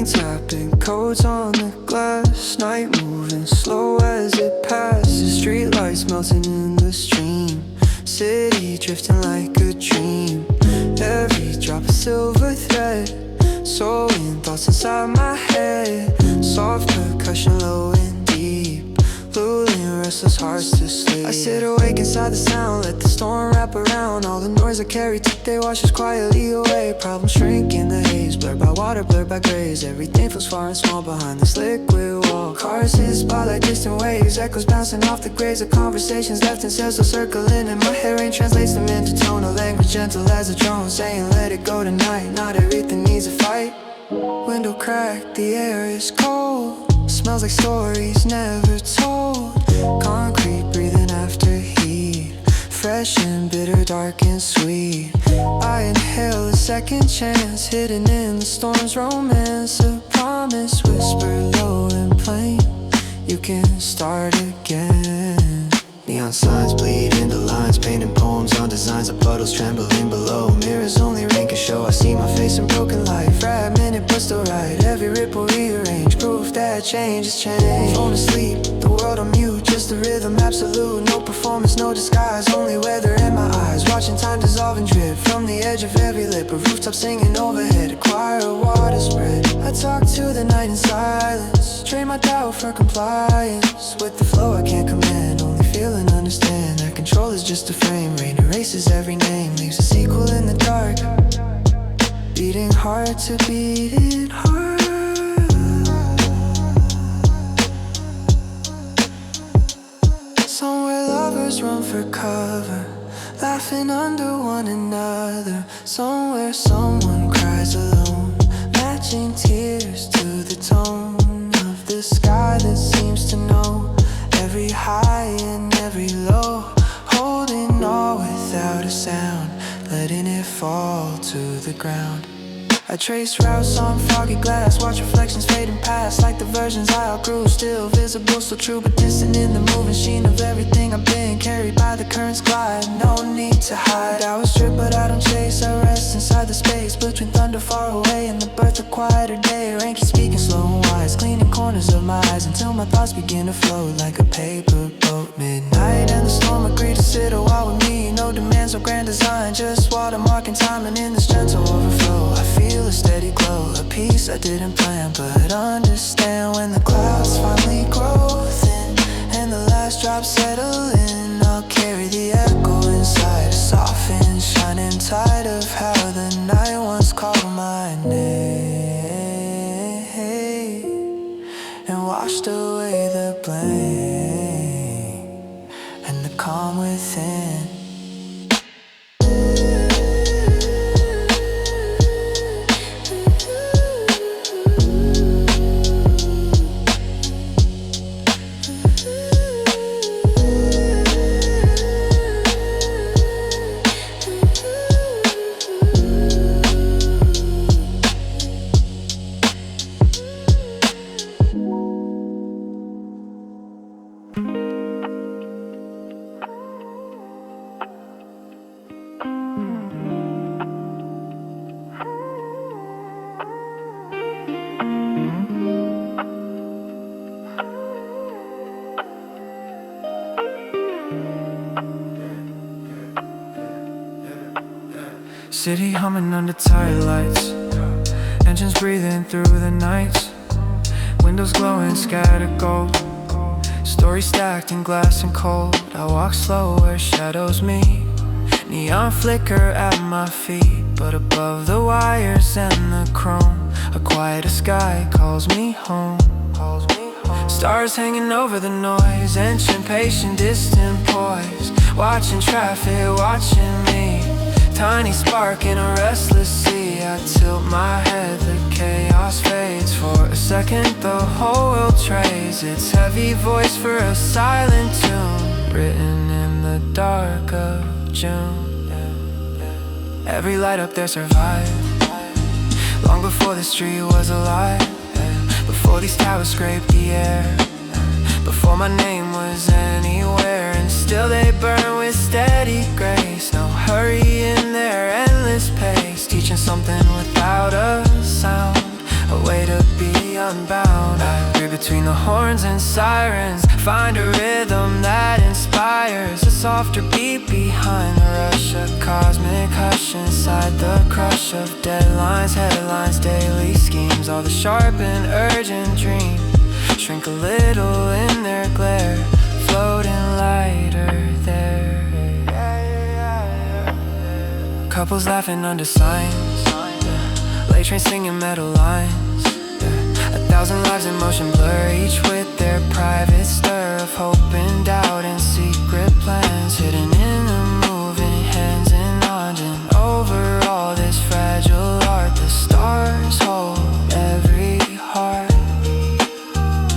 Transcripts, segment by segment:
Tapping codes on the glass, night moving slow as it passes. Street lights melting in the stream, city drifting like a dream. Every drop a silver thread, sewing thoughts inside my head. Soft percussion low and deep, lulling restless hearts to sleep. I sit awake inside the sound, let the storm wrap around. All the noise I carry today washes quietly away. Problems shrink in the haze, blurred by water, blurred by grays. Everything feels far and small behind this liquid wall. Cars hit spot like distant waves, echoes bouncing off the graves of conversations left in cells still circling in my head. Rain translates them into tone, a language gentle as a drone, saying let it go tonight. Not everything needs a fight. Window cracked, the air is cold, smells like stories never told. Concrete breathing after heat, fresh and bitter, dark and sweet. I inhale a second chance, hidden in the storm's romance. A promise whispered low and plain, you can start again. Neon signs bleed into lines, painting poems on designs of puddles trembling below. Mirrors only rain can show, I see my face in broken light. Fragmented but still right, every ripple rearranged, proof that change is change. Phone asleep, the world on mute, just the rhythm absolute. No performance, no disguise, only weather in my eyes. Watching time dissolve and drip from the edge of every lip. A rooftop singing overhead, a choir of water spread. I talk to the night in silence, trade my doubt for compliance. With the flow I can't command, only feel and understand that control is just a frame. Rain erases every name, leaves a sequel in the dark, beating hard to beat it hard. Somewhere lovers run for cover, laughing under one another. Somewhere someone cries alone, matching tears to the tone of the sky that seems to know every high and every low, holding all without a sound, letting it fall to the ground. I trace routes on foggy glass, watch reflections fading past, like the versions I outgrew. Still visible, still true, but distant in the moving sheen of everything I've been. Carried by the currents glide, no need to hide. I was stripped but I don't chase, I rest inside the space between thunder far away and the birth of quieter day. Rain keeps speaking slow and wise, cleaning corners of my eyes until my thoughts begin to float like a paper boat. Midnight and the storm agree to sit a while with me. No demands, no grand design, just watermarking timing in this gentle overflow. I feel a steady glow, a piece I didn't plan, but understand when the clouds finally grow thin and the last drops settle in. I'll carry the echo inside, a softened, shining tide of how the night once called my name and washed away the blame and the calm within. City humming under tired lights, engines breathing through the nights, windows glowing scattered gold, stories stacked in glass and cold. I walk slow where shadows meet, neon flicker at my feet, but above the wires and the chrome, a quieter sky calls me home. Stars hanging over the noise, ancient, patient, distant poise, watching traffic, watching me. Tiny spark in a restless sea. I tilt my head, the chaos fades. For a second the whole world trades its heavy voice for a silent tune, written in the dark of June. Every light up there survived, long before the street was alive, before these towers scraped the air, before my name was anywhere. And still they burn with steady grace, no hurry in their endless pace, teaching something without a sound, a way to be unbound. I read between the horns and sirens, find a rhythm that inspires, a softer beat behind the rush, a cosmic hush inside the crush of deadlines, headlines, daily schemes. All the sharp and urgent dreams shrink a little in their glare, floating lighter there. Couples laughing under signs, late train singing metal lines, 1,000 lives in motion blur, each with their private stir of hope and doubt and secret plans, hidden in the moving hands and nodding over all this fragile art. The stars hold every heart.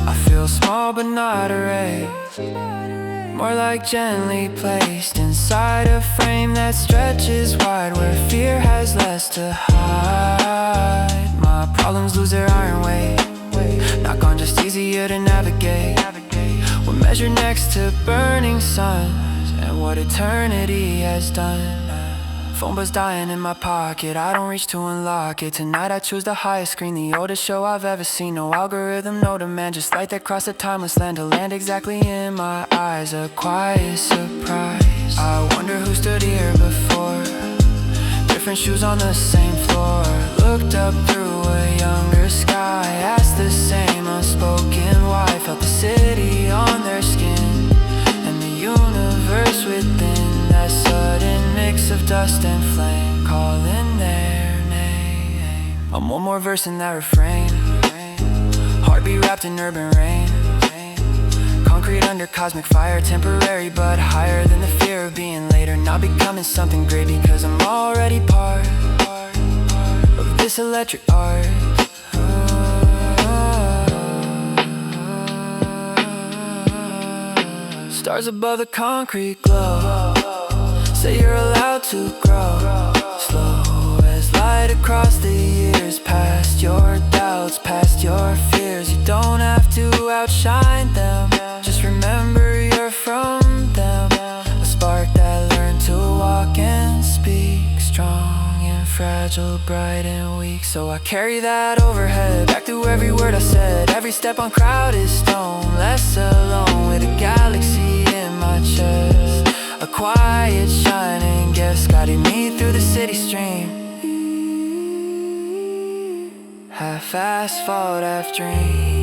I feel small but not erased, more like gently placed inside a frame that stretches wide, where fear has less to hide. My problems lose their iron weight, not gone, just easier to navigate. We're measured next to burning suns and what eternity has done. Phone buzz dying in my pocket, I don't reach to unlock it. Tonight I choose the highest screen, the oldest show I've ever seen. No algorithm, no demand, just light that cross a timeless land, to land exactly in my eyes. A quiet surprise, I wonder who stood here before, different shoes on the same floor. Looked up through a younger sky, asked the same unspoken why. Felt the city on their skin and the universe within, that sudden mix of dust and flame, calling their name. I'm one more verse in that refrain, heartbeat wrapped in urban rain, concrete under cosmic fire, temporary but higher than the fear of being later, not becoming something great, because I'm already part of this electric art. Stars above the concrete glow, say you're allowed to grow, slow as light across the years, past your doubts, past your fears. You don't have to outshine them, just remember you're from them, a spark that learned to walk and speak, strong and fragile, bright and weak. So I carry that overhead, back through every word I said, every step on crowded stone, less alone with a galaxy in my chest, a quiet shining guest guiding me through the city stream, half asphalt, half dream.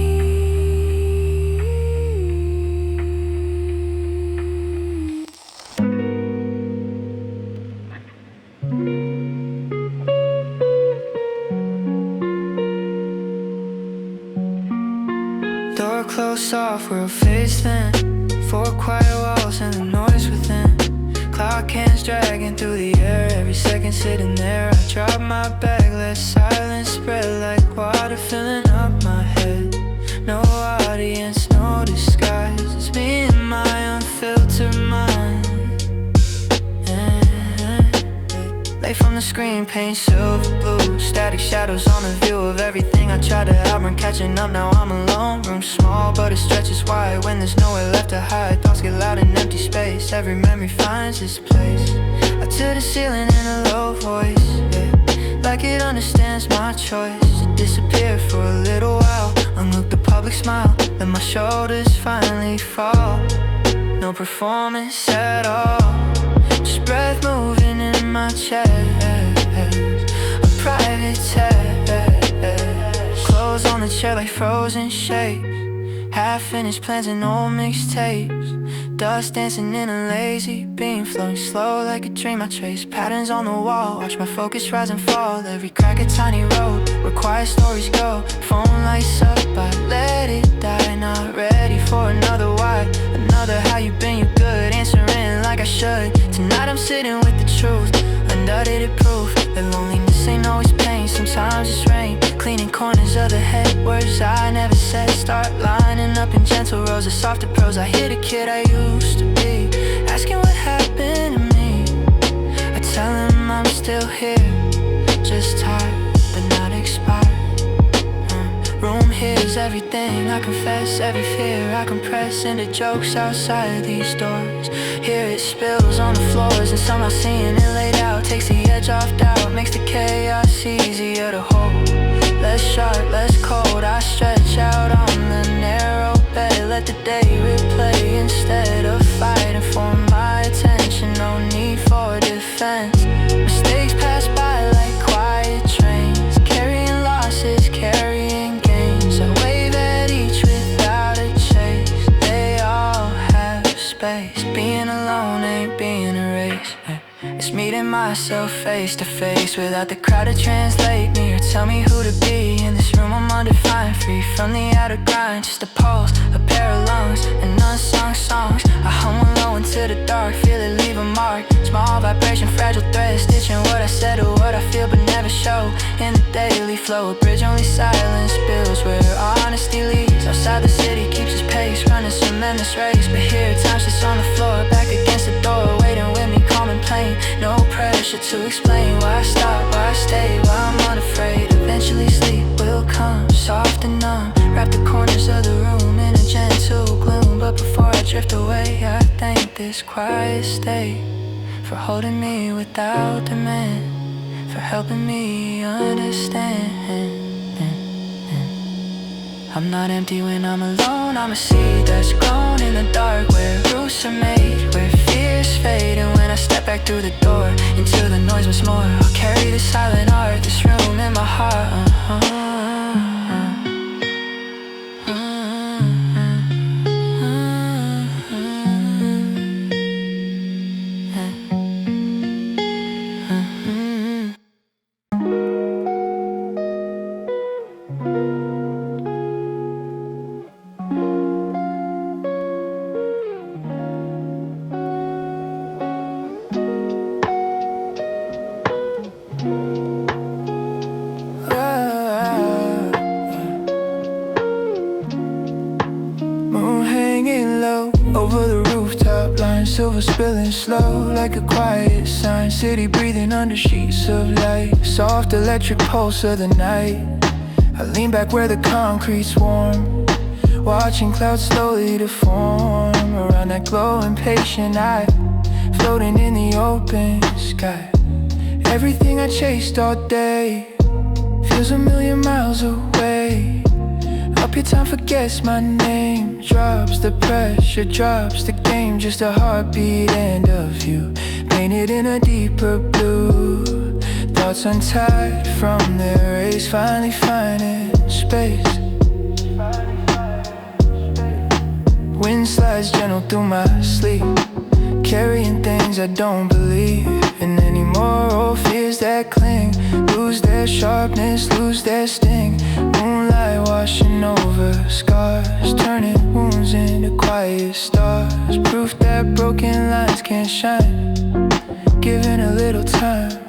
Door closed, soft world fades thin, four quiet walls and the noise within, cloud cans dragging through the air, every second sitting there. I drop my bag, let silence spread like water filling up my head. No audience, no disguise, it's me and my unfiltered mind. Late from the screen, paint silver blue, static shadows on the view of everything I tried to outrun, catching up, now I'm alone. Room small, but it stretches wide when there's nowhere left to hide. Thoughts get loud in empty space, every memory finds its place. Up to the ceiling in a low voice, yeah, like it understands my choice. It disappeared for a little while, unlooked the public smile, then my shoulders finally fall. No performance at all, just breath moving in my chest, a private test. Clothes on the chair like frozen shapes, half-finished plans and old mixtapes. Dust dancing in a lazy beam, flowing slow like a dream. I trace patterns on the wall, watch my focus rise and fall. Every crack a tiny road where quiet stories go. Phone lights up, I let it die. Not ready for another why, another how you been, you good, answering like I should. Tonight I'm sitting with the truth, unedited proof that loneliness ain't always pain, sometimes it's rain. Cleaning corners of the head, words I never said, start lining up in gentle rows of softer prose. I hear the kid I used to be, asking what happened to me. I tell him I'm still here, just tired but not expired. Room here's everything, I confess every fear I compress into jokes outside these doors. Here it spills on the floors, and somehow seeing it laid out takes the edge off doubt, makes the chaos easier to hold. Less sharp, less cold, I stretch out on the narrow bed, let the day replay instead of fighting for my attention. No need for defense. Mistakes pass by like quiet trains, carrying losses, carrying gains. I wave at each without a chase. They all have space. Being alone ain't being erased. It's meeting myself face to face without the crowd to translate me or tell me who to be. In this room I'm undefined, free from the outer grind. Just a pulse, a pair of lungs, and unsung songs. I hum low into the dark, feel it leave a mark. Small vibration, fragile thread, stitching what I said or what I feel but never show. In the daily flow, a bridge only silence builds where honesty leads. Outside the city keeps its pace, running some endless race. But here time sits on the floor, back against the door, waiting with me, calm and plain. No pressure to explain why I stop, why I stay, why I'm unafraid. Eventually sleep will come, soft and numb. Wrap the corners of the room in a gentle gloom. But before I drift away, I thank this quiet state for holding me without demand, for helping me understand. I'm not empty when I'm alone, I'm a seed that's grown in the dark, where roots are made, where fears fade. And when I step back through the door, into the noise once more, I'll carry this silent art, this room in my heart. Over the rooftop line, silver spilling slow like a quiet sign. City breathing under sheets of light, soft electric pulse of the night. I lean back where the concrete's warm, watching clouds slowly deform around that glowing patient eye, floating in the open sky. Everything I chased all day feels a million miles away. Up your time forgets my name, drops the pressure, drops the game. Just a heartbeat and a view, painted in a deeper blue. Thoughts untied from their race, finally finding space. Wind slides gentle through my sleep, carrying things I don't believe in anymore. Old fears that cling, lose their sharpness, lose their sting. Moonlight washing over scars, turning wounds into quiet stars. Proof that broken lines can't shine, given a little time.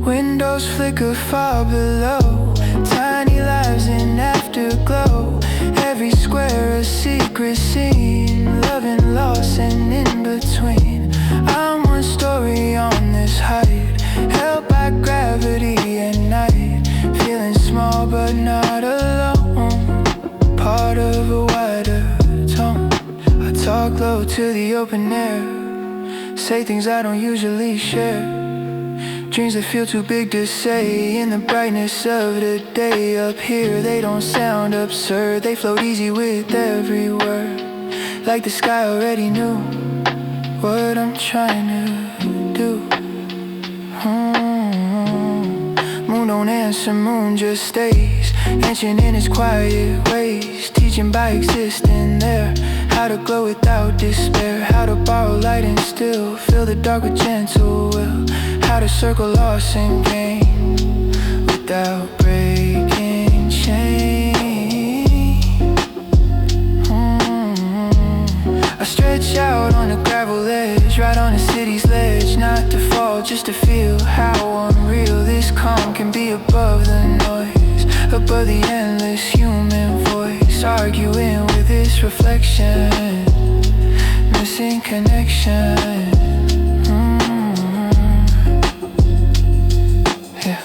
Windows flicker far below, tiny lives in afterglow. Every square a secret scene, love and loss and in between. I'm one story on this height, held by gravity at night. Feeling small but not alone, part of a wider tone. I talk low to the open air, say things I don't usually share. Dreams that feel too big to say in the brightness of the day. Up here they don't sound absurd, they float easy with every word, like the sky already knew what I'm trying to do. Moon don't answer, moon just stays, ancient in its quiet ways, teaching by existing there. How to glow without despair, how to borrow light and still fill the dark with gentle will. How to circle loss and gain without breaking chain. I stretch out on the gravel edge, right on the city's ledge. Not to fall, just to feel how unreal this calm can be above the noise, above the endless human voice, arguing with its reflection. missing connection. Yeah.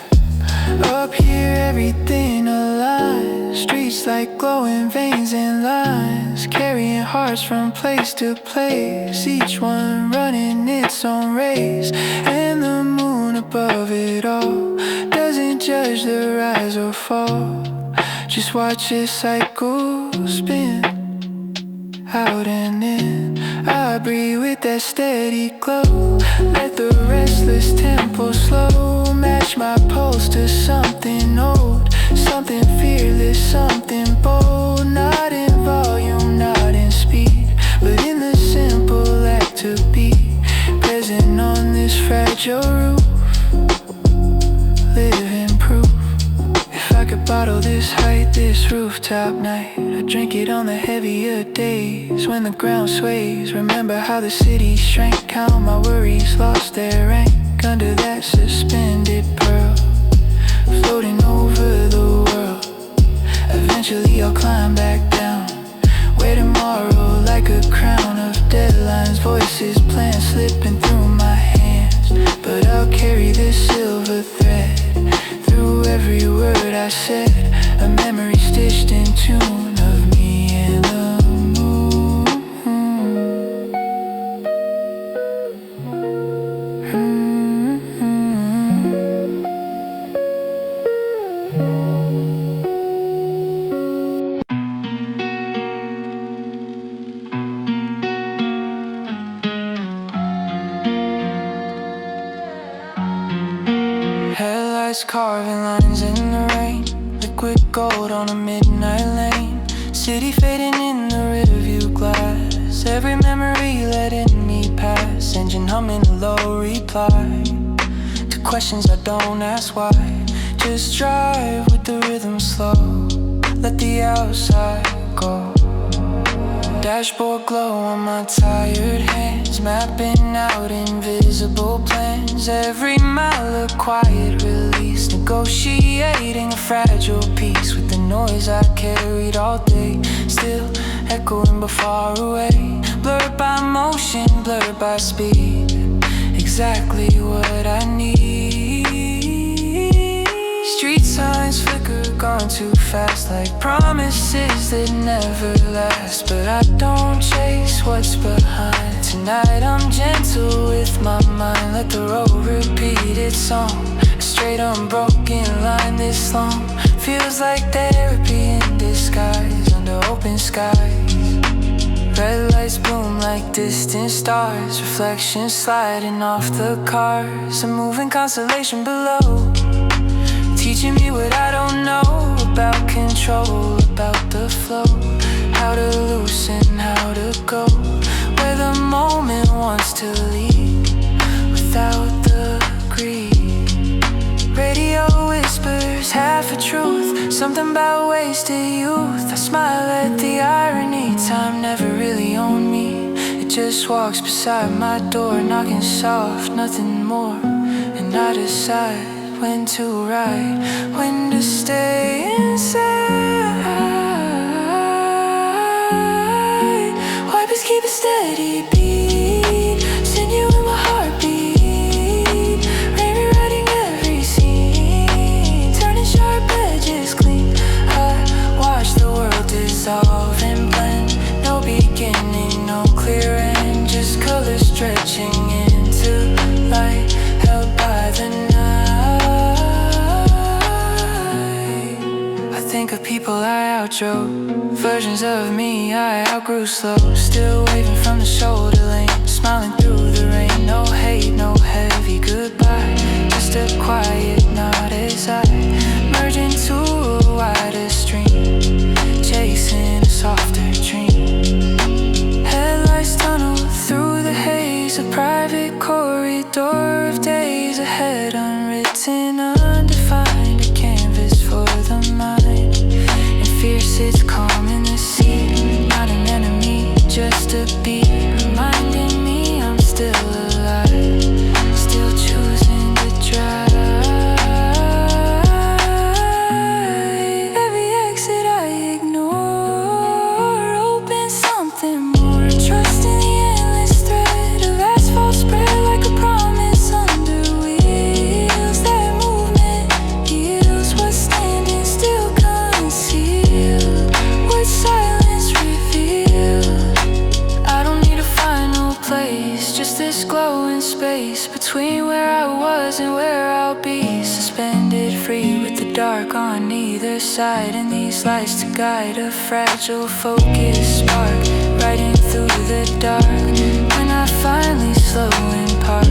Up here everything aligns. Streets like glowing veins and lines, carrying hearts from place to place, each one running its own race. And the moon above it all doesn't judge the rise or fall, just watch it cycle spin out and in. I breathe with that steady glow, let the restless tempo slow, match my pulse to something old, something fearless, something bold. Not in volume, not in speed, but in the simple act to be present on this fragile roof, living proof. If I could bottle this height, this rooftop night, I'd drink it on the heavier days when the ground sways. Remember how the city shrank, how my worries lost their rank under that suspended pearl, floating over the world. Eventually I'll climb back down, where tomorrow like a crown of deadlines, voices, plans slipping through my hands. But I'll carry this silver thread through every word I said, a memory stitched in tune of me and the moon. Headlights carving lines in the rain, liquid gold on a midnight lane. City fading in the rearview glass, every memory letting me pass. Engine humming a low reply to questions I don't ask why. Just drive with the rhythm slow, let the outside go. Dashboard glow on my tired hands, mapping out invisible plans. Every mile a quiet release, negotiating a fragile peace with the noise I carried all day, still echoing but far away. Blurred by motion, blurred by speed, exactly what I need. Street signs flicker, gone too fast, like promises that never last. But I don't chase what's behind. Tonight I'm gentle with my mind, let the road repeat its song. A straight unbroken line this long feels like therapy in disguise under open skies. Red lights bloom like distant stars, reflections sliding off the cars, a moving constellation below, teaching me what I don't know about control, about the flow, how to loosen, how to go where the moment wants to lead without the greed. Radio whispers half a truth, something about wasted youth. I smile at the irony, time never really owned me. It just walks beside my door, knocking soft, nothing more. And I decide when to ride, when to stay inside. Wipers keep a steady beat, send you in my heartbeat. Rain rewriting every scene, turning sharp edges clean. I watch the world dissolve and blend, no beginning, no clear end, just colors stretching into light, held by the night. Think of people I outdrove, versions of me I outgrew slow. Still waving from the shoulder lane, smiling through the rain. No hate, no heavy goodbye, just a quiet nod as I merge into a wider stream, chasing a softer dream. Headlights tunnel through the haze, a private corridor of days ahead, unwritten, undefined, a canvas for the mind. Fierce, it's calm in the sea, not an enemy, just a beat, reminding me I'm still alive, still choosing to drive. Every exit I ignore, open something more, trust in the endless glow in space between where I was and where I'll be. Suspended free with the dark on either side, and these lights to guide a fragile focus spark, riding through the dark. When I finally slow and park,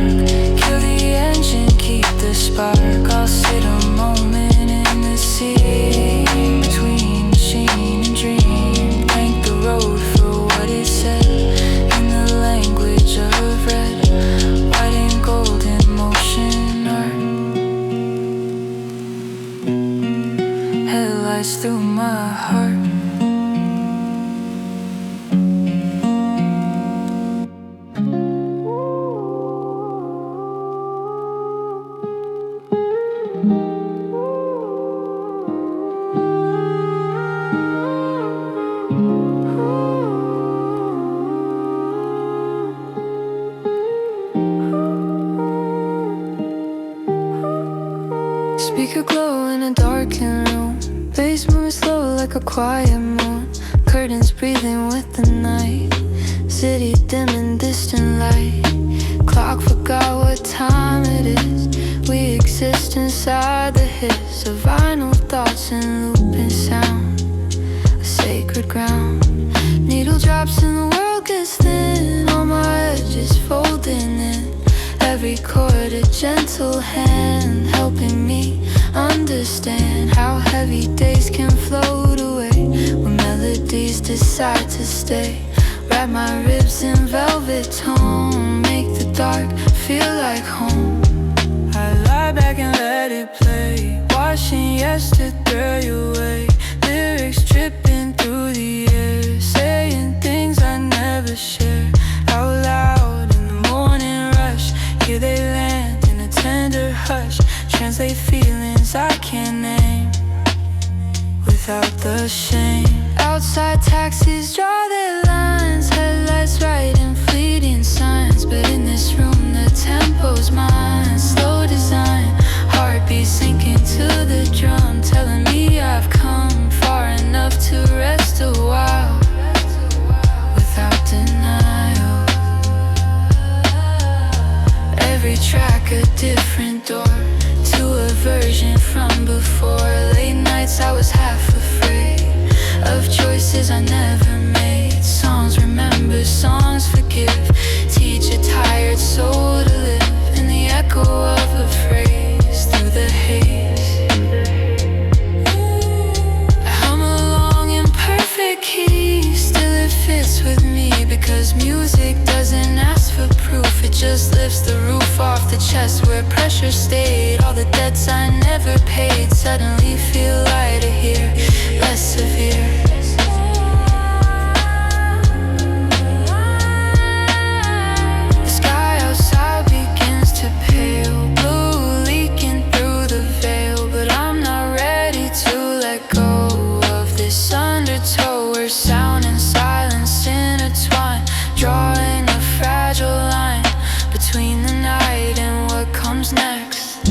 kill the engine, keep the spark. I'll sit a moment in the sea between machine and dream. Thank the road for what it said in the language of red, white and gold in motion art. Headlights through my heart. Speaker glow in a darkened room, bass moving slow like a quiet moon. Curtains breathing with the night, city dim and distant light. Clock forgot what time it is. We exist inside the hiss of vinyl thoughts and looping sound, a sacred ground. Needle drops and the world gets thin, all my edges folding in. Every chord a gentle hand, helping me understand how heavy days can float away when melodies decide to stay. Wrap my ribs in velvet tone, make the dark feel like home. I lie back and let it play, washing yesterday away. Lyrics dripping through the air, saying things I never share out loud in the morning rush. Here they land in a tender hush, translate feelings I can't name without the shame. Outside taxis draw their lines, headlights writing fleeting signs. But in this room the tempo's mine, slow design, heartbeat sinking to the drum, telling me I've come far enough to rest a while without denial. Every track a different door to a version from before. Late nights I was half afraid of choices I never made. Songs remember, songs forgive, teach a tired soul to live in the echo of a phrase through the haze. I hum along in perfect key, still it fits with me, because music doesn't ask for proof, it just lifts the roof off the chest where pressure stayed. All the debts I never paid suddenly feel lighter here, less severe. The sky outside begins to pale, blue leaking through the veil, but I'm not ready to let go of this undertow where sound and silence intertwine, drawing a fragile line between the night and what comes next.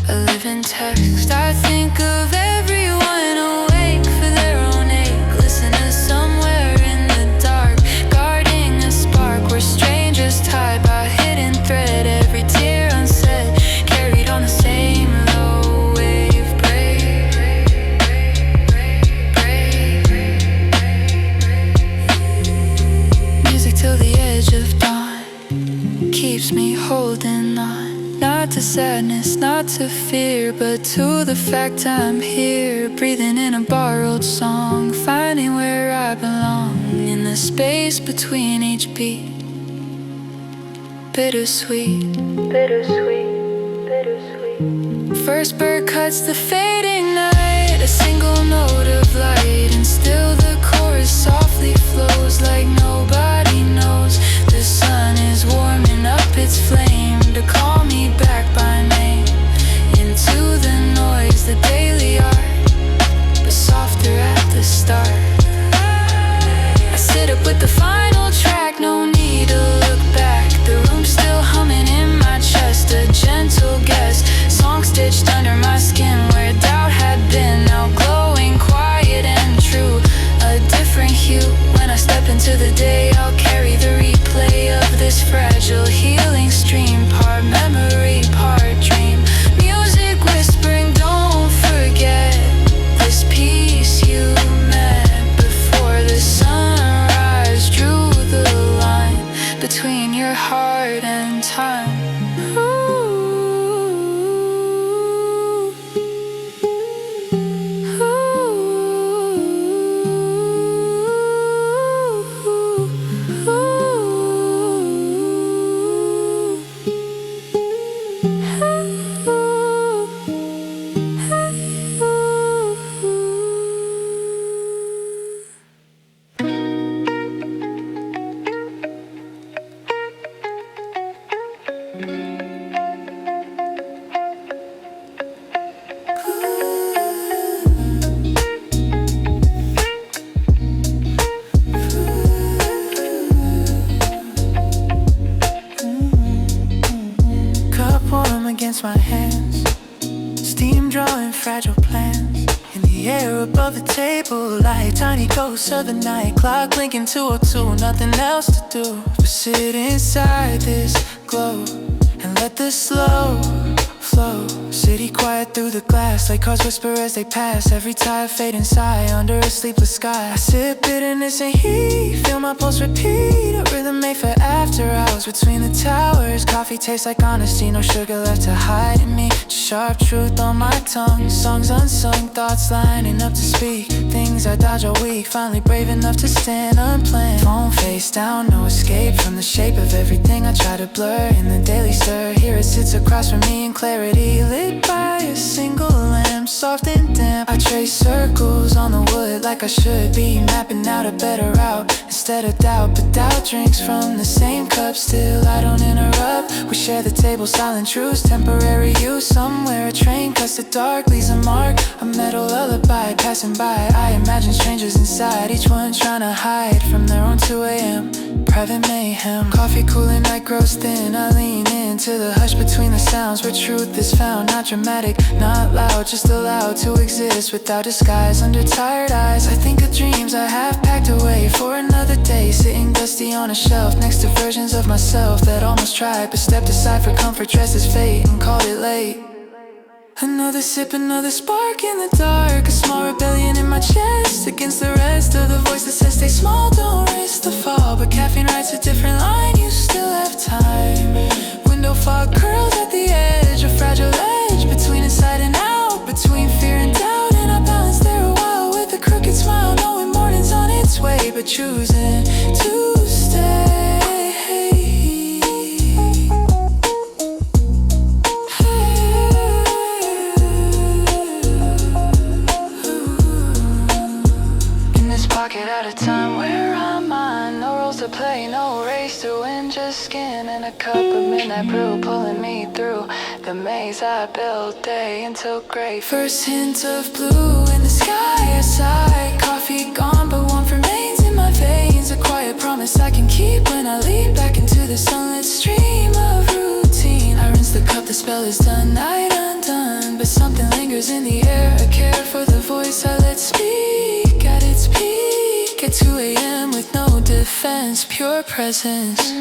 A living text. I think of everyone awake for their own ache, listeners somewhere in the dark, guarding a spark where strangers tied by hidden thread. Every tear unsaid, carried on the same low wave break. Music till the edge of dawn keeps me holding on. Not to sadness, not to fear, but to the fact I'm here, breathing in a borrowed song, finding where I belong in the space between each beat. Bittersweet, bittersweet, bittersweet. First bird cuts the fading night, a single note of light, and still the chorus softly flows like nobody knows. The sun is warming up its flame to call me back by name, into the noise, the daily art, but softer at the start. I sit up with the final track, no need to look back. The room's still humming in my chest, a gentle guess, song stitched under my skin where doubt had been, now glowing quiet and true. A different hue when I step into the day, I'll carry the replay of this phrase. fragile healing stream, part memory, part dream. Music whispering, don't forget this piece you met before the sunrise drew the line between your heart and time. Against my hands, steam drawing fragile plans. In the air above the table, like tiny ghosts of the night. Clock blinking 2:02, nothing else to do but sit inside this glow and let the slow flow. City quiet through the glass, like cars whisper as they pass. Every tide fading sigh under a sleepless sky. I sip bitterness and heat, feel my pulse repeat. A rhythm made for after hours between the towers. Coffee tastes like honesty, no sugar left to hide in me. Just sharp truth on my tongue, songs unsung, thoughts lining up to speak. Things I dodge all week, finally brave enough to stand unplanned. Phone face down, no escape from the shape of everything I try to blur in the daily stir. Here it sits across from me in clarity, lit by a single lamp, soft and damp. I trace circles on the wood like I should be, mapping out a better route instead of doubt. But doubt drinks from the same cup, still I don't interrupt. We share the table, silent truths, temporary use. Somewhere a train cuts the dark, leaves a mark, a metal lullaby passing by. I imagine strangers inside, each one trying to hide from their own 2 a.m. private mayhem. Coffee cooling, night grows thin. I lean into the hush between the sounds where truth is found. Not dramatic, not loud, just allowed to exist without disguise. Under tired eyes, I think of dreams I have packed away for another day, sitting dusty on a shelf next to versions of myself that almost tried but stepped aside for comfort, dressed as fate and called it late. Another sip, another spark in the dark. A small rebellion in my chest against the rest of the voice that says stay small, don't risk the fall. But caffeine writes a different line, you still have time. Window fog curls at the edge, a fragile edge between inside and out, between fear and doubt. And I balance there a while with a crooked smile, knowing morning's on its way, but choosing to stay. At a time where I'm on, no roles to play, no race to win, just skin and a cup of midnight brew, pulling me through the maze I built day until gray. First hint of blue in the sky, I sigh. Coffee gone, but warmth remains in my veins. A quiet promise I can keep when I leap back into the sunlit stream of routine. I rinse the cup, the spell is done, night undone, but something lingers in the air, a care for the voice I let speak at its peak. At 2 a.m. with no defense, pure presence.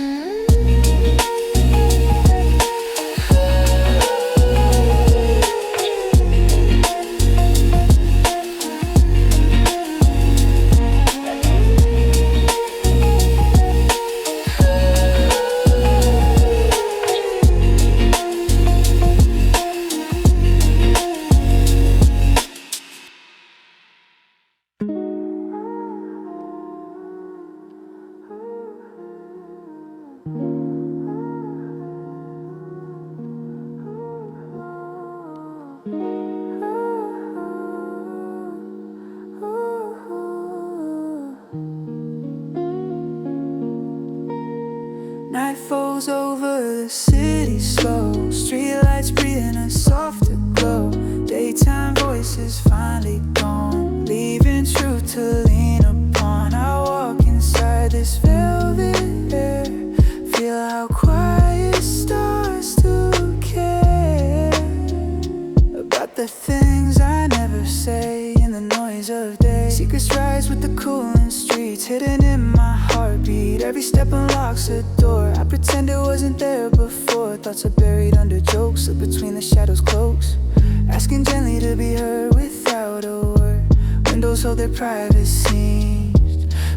Night falls over the city slow, streetlights breathing a softer glow. Daytime voices finally gone, leaving truth to lean upon. I walk inside this velvet air, feel how quiet starts to care about the things I never say in the noise of day. Secrets rise with the cooling streets, hidden in my heartbeat. Every step unlocks a door. I pretend it wasn't there before. Thoughts are buried under jokes, slip between the shadows cloaks. Asking gently to be heard without a word. Windows hold their privacy.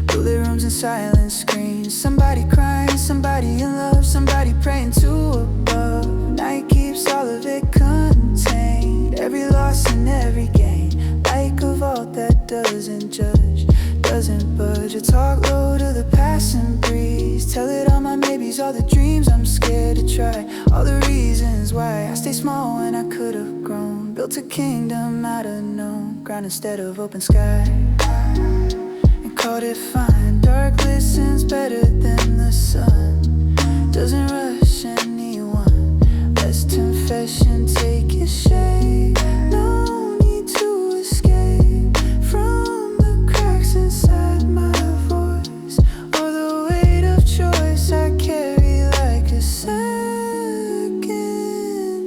Fill their rooms in silent screens. Somebody crying, somebody in love, somebody praying to above. Night keeps all of it contained. Every loss and every gain. Like a vault that doesn't judge, doesn't budge. I talk low to the passing breeze. Tell it all my maybes, all the dreams I'm scared to try. All the reasons why I stay small when I could've grown. Built a kingdom out of known ground instead of open sky. And called it fine. Dark listens better than the sun. Doesn't rush anyone. Lets confession take its shape. No need to escape from the cracks inside my voice, or the weight of choice I carry like a second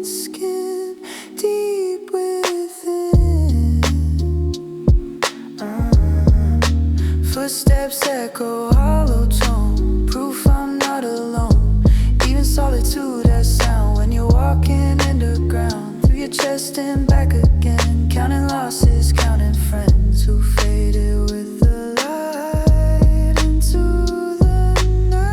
skin deep within. Footsteps echo hollow tone, proof I'm not alone. Even solitude has sound when you're walking underground. Through your chest and back again, counting losses, counting friends who faded with the light into the night.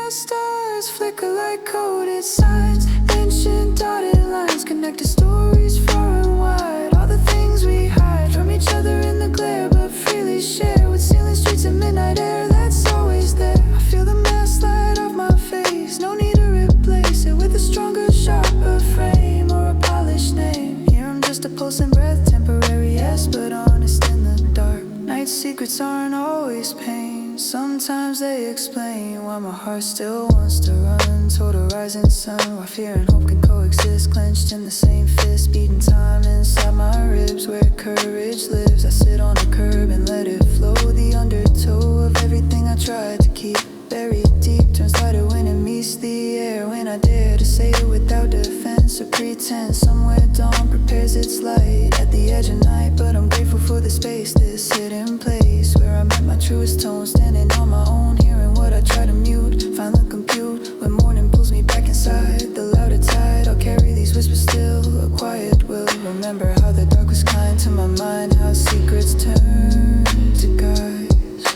As stars flicker like coded signs, ancient dotted lines connected stories far and wide. All the things we hide from each other in the glare, but freely share with ceiling streets and midnight air that's always there. I feel the mask slide off my face, no need to replace it with a stronger, sharper frame or a polished name. Here I'm just a pulsing breath, temporary, yes, but honest in the dark. Night secrets aren't always pain, sometimes they explain why my heart still wants to run toward a rising sun. Why fear and hope can coexist, clenched in the same fist, beating time inside my ribs where courage lives. I sit on a curb and let it flow. The undertow of everything I tried to keep buried deep turns lighter when it meets the air. When I dare to say it without defense or pretense, somewhere dawn prepares its light at the edge of night. But I'm grateful for the space, this hidden place where I'm at my truest tone, standing on my own, hearing what I try to mute. Finally compute when morning pulls me back inside the louder tide. I'll carry these whispers still, a quiet will. Remember how the dark was kind to my mind, how secrets turn to guides.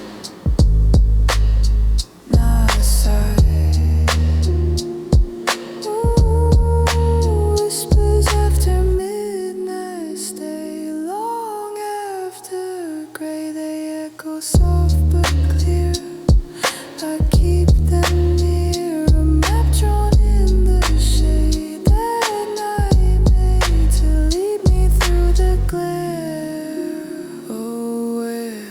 Not a sigh. Ooh, whispers after midnight stay long after gray. They echo soft but clear. I keep them near, a map drawn in the shade that night made to lead me through the glare. Oh, where?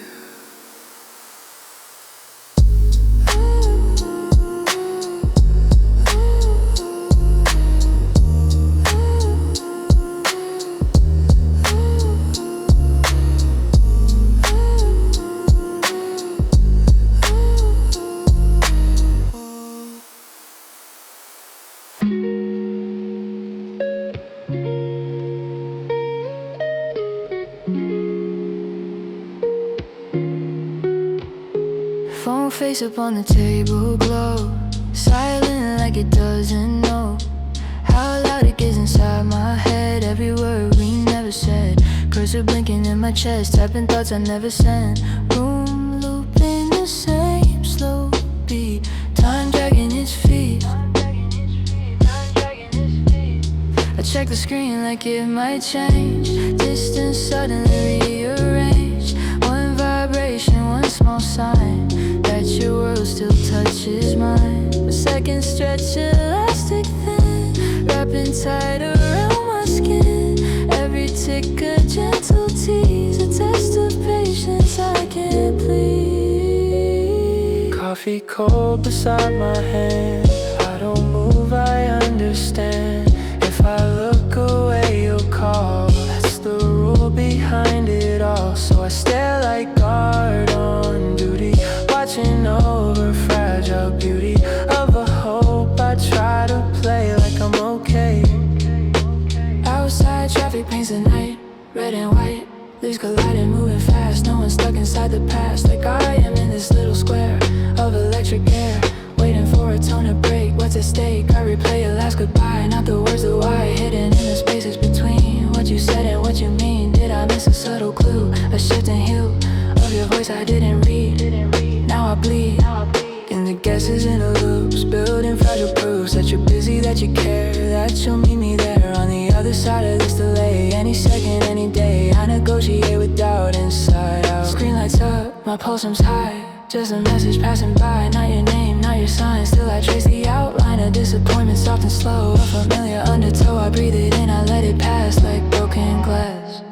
Phone face up on the table, glow silent like it doesn't know how loud it gets inside my head. Every word we never said, cursor blinking in my chest, typing thoughts I never sent. Room looping the same slow beat, time dragging its feet. I check the screen like it might change, distance suddenly rearranged. One vibration, one small sign that your world still touches mine. A second stretch elastic thin, wrapping tight around my skin. Every tick a gentle tease, a test of patience I can't plead. Coffee cold beside my hand, I don't move, I understand. If I look away, you'll call. That's the rule behind it all. So I stare like guard on duty, watching over fragile beauty of a hope. I try to play like I'm okay. Outside traffic paints the night, red and white. Leaves colliding, moving fast. No one's stuck inside inside the past, like I am in this little square of electric air, waiting for a tone to break. What's at stake? I replay a last goodbye, not the words, the why, hidden in the spaces between what you said and what you mean. Did I miss a subtle clue, a shifting hue of your voice I didn't read? Now I bleed in the guesses and the loops, building fragile proofs that you're busy, that you care, that you'll meet me there on the other side of this delay. Any second, any day, I negotiate with doubt inside out. Screen lights up, my pulse jumps high, just a message passing by. Not your name, not your sign, still I trace the outline of disappointment, soft and slow, a familiar undertow. I breathe it in, I let it pass like broken glass.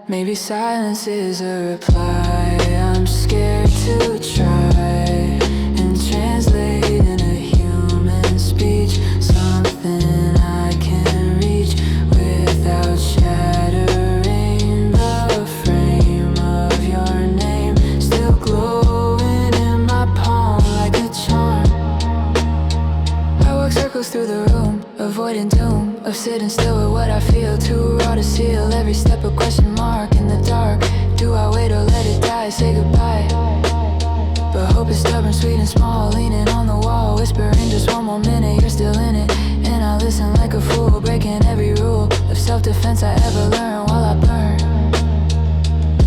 Maybe silence is a reply. I'm scared to try and translate in a human speech, something I can reach without shattering the frame of your name, still glowing in my palm like a charm. I walk circles through the room, avoiding doom, of sitting still with what I feel, too raw to seal. Every step a question mark in the dark. Do I wait or let it die, say goodbye? But hope is stubborn, sweet and small, leaning on the wall, whispering just one more minute, you're still in it. And I listen like a fool, breaking every rule of self-defense I ever learned while I burn.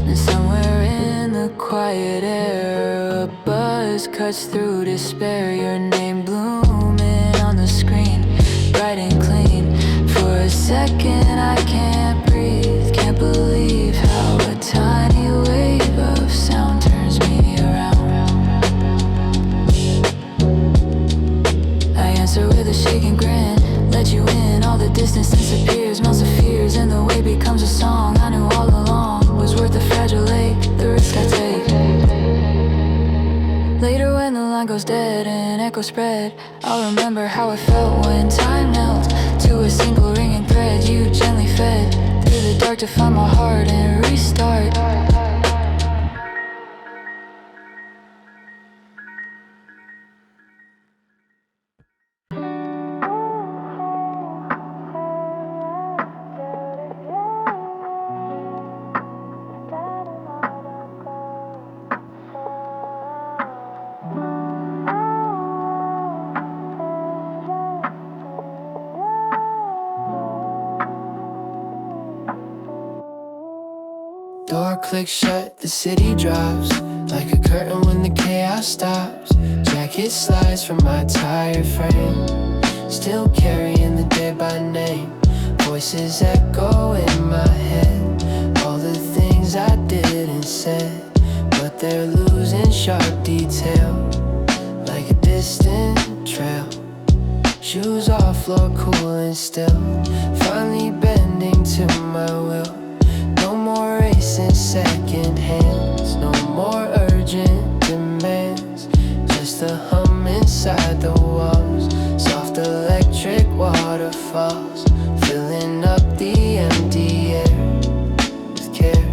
And somewhere in the quiet air, a buzz cuts through despair. Your name blooming on the screen, bright and clean. For a second I can't breathe, can't believe how a tiny wave of sound turns me around. I answer with a shaking grin, let you in, all the distance disappears, melts the fears, and the way becomes a song I knew all along was worth the fragile ache, the risk I take. Later when the line goes dead and echoes spread, I'll remember how it felt when time knelt to a single ringing thread you gently fed through the dark to find my heart and restart. Door clicks shut, the city drops like a curtain when the chaos stops. Jacket slides from my tired frame, still carrying the day by name. Voices echo in my head, all the things I didn't say, but they're losing sharp detail like a distant trail. Shoes off, floor cool and still, finally bending to my will. No more racing second hands, no more urgent demands, just a hum inside the walls, soft electric waterfalls, filling up the empty air with care.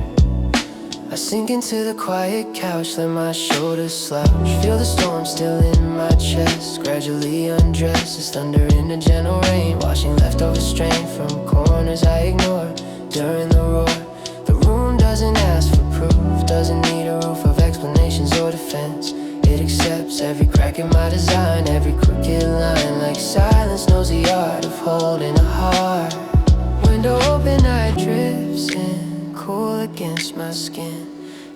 I sink into the quiet couch, let my shoulders slouch, feel the storm still in my chest, gradually undress as thunder in a gentle rain, washing leftover strain from corners I ignore during the roar. The room doesn't ask for proof, doesn't need a roof of explanations or defense. It accepts every crack in my design, every crooked line, like silence knows the art of holding a heart. Window open, night drifts in, cool against my skin,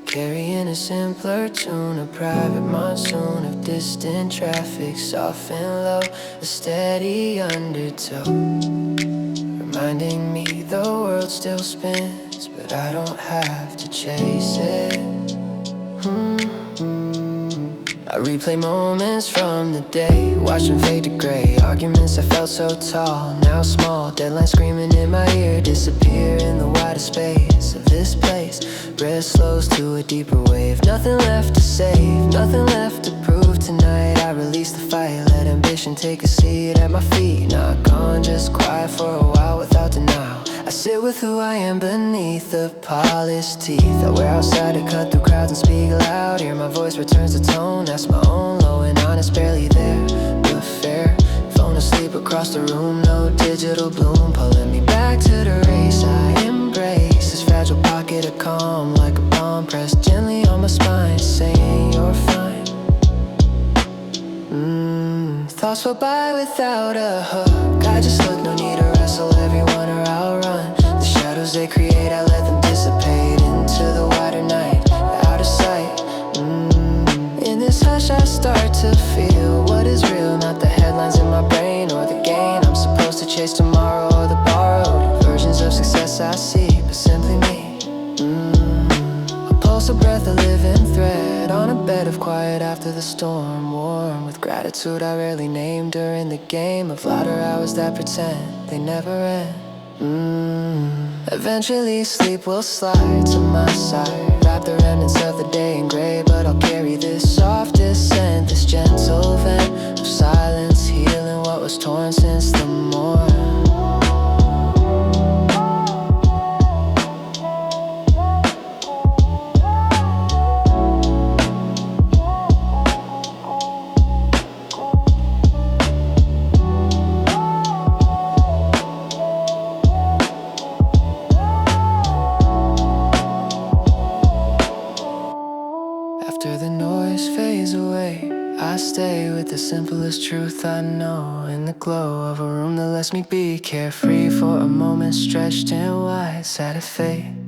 carrying a simpler tune, a private monsoon of distant traffic, soft and low, a steady undertow, reminding me the world still spins, but I don't have to chase it. I replay moments from the day, watch them fade to gray. Arguments I felt so tall, now small. Deadlines screaming in my ear, disappear in the wider space of this place. Breath slows to a deeper wave. Nothing left to save, nothing left to prove tonight. I release the fight, let ambition take a seat at my feet. Not gone, just quiet for a while without denial. I sit with who I am beneath the polished teeth. I wear outside to cut through crowds and speak loud. Hear my voice returns to tone, that's my own low and honest, barely there, but fair. Phone asleep across the room, no digital bloom, pulling me back to the race I embrace. This fragile pocket of calm, like a bomb pressed gently on my spine. Thoughts go by without a hook. I just look, no need to wrestle everyone or outrun. The shadows they create, I let them dissipate into the wider night, out of sight. In this hush I start to feel what is real, not the headlines in my brain or the gain I'm supposed to chase tomorrow, or the borrowed versions of success I see, but simply me. A pulse, a breath, a living thread on a bed of quiet after the storm, warm with gratitude I rarely name during the game of louder hours that pretend they never end. Eventually sleep will slide to my side, wrap the remnants of the day in gray, but I'll carry this soft descent, this gentle vent of silence, healing what was torn since the morn. After the noise fades away, I stay with the simplest truth I know, in the glow of a room that lets me be carefree for a moment, stretched and wide, sad of fate.